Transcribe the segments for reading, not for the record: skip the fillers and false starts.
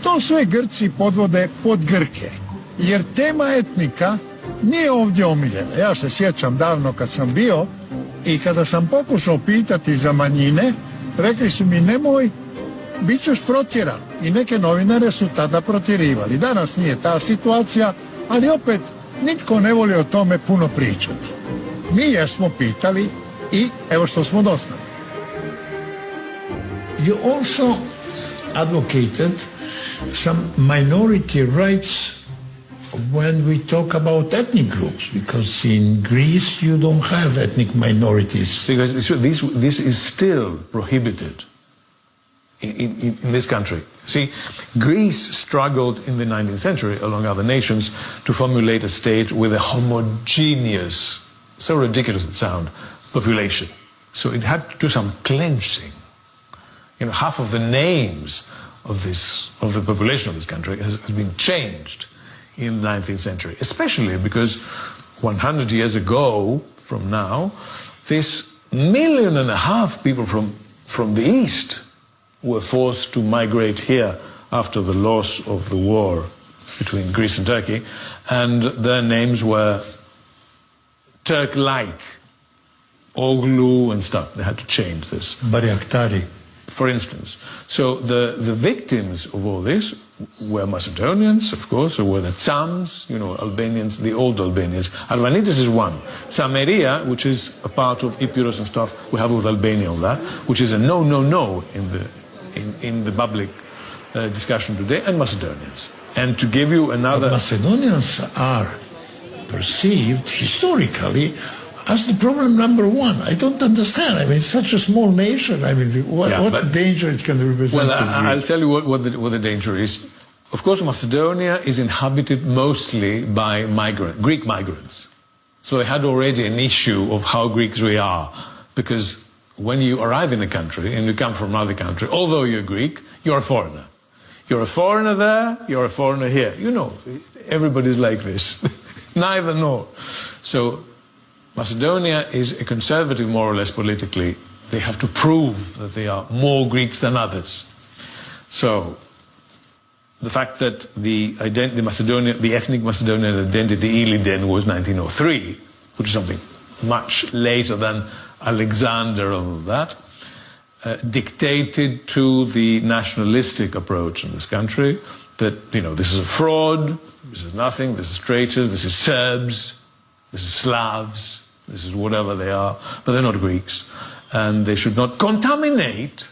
To sve Grci podvode pod Grke, jer tema etnika nije ovdje omiljena. Ja se sjećam davno kad sam bio i kada sam pokušao pitati za manjine, rekli su mi nemoj, bit ćeš protjeran. I neke novinare su tada protjerivali. Danas nije ta situacija, ali opet nitko ne voli o tome puno pričati. Mi jesmo pitali i evo što smo doznali. You also advocated some minority rights when we talk about ethnic groups, because in Greece you don't have ethnic minorities. Because this is still prohibited in this country. See, Greece struggled in the 19th century, along other nations, to formulate a state with a homogeneous, so ridiculous it sounds, population. So it had to do some cleansing. You know, half of the names of the population of this country has been changed in the 19th century, especially because 100 years ago from now, this 1.5 million people from the East were forced to migrate here after the loss of the war between Greece and Turkey, and their names were Turk-like, Oglu and stuff. They had to change this. Bayraktari. For instance. So the victims of all this were Macedonians, of course, or were the Tsams, you know, Albanians, the old Albanians. Albanidis is one. Tsameria, which is a part of Epirus and stuff, we have with Albania on that, which is a no in the public discussion today, and Macedonians. And to give you another... But Macedonians are perceived historically as the problem number one. I don't understand. I mean, it's such a small nation. I mean, what danger it can represent? Well, I'll tell you what the danger is. Of course, Macedonia is inhabited mostly by Greek migrants. So they had already an issue of how Greeks we are. Because when you arrive in a country and you come from another country, although you're Greek, you're a foreigner. You're a foreigner there, you're a foreigner here. You know, everybody's like this. Neither nor. So Macedonia is a conservative, more or less politically. They have to prove that they are more Greeks than others. So the fact that the ethnic Macedonian identity, Iliden, was 1903, which is something much later than Alexander and all that, dictated to the nationalistic approach in this country that, you know, this is a fraud, this is nothing, this is traitors, this is Serbs, this is Slavs, this is whatever they are, but they're not Greeks. And they should not contaminate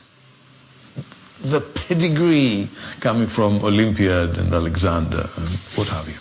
the pedigree coming from Olympiad and Alexander and what have you.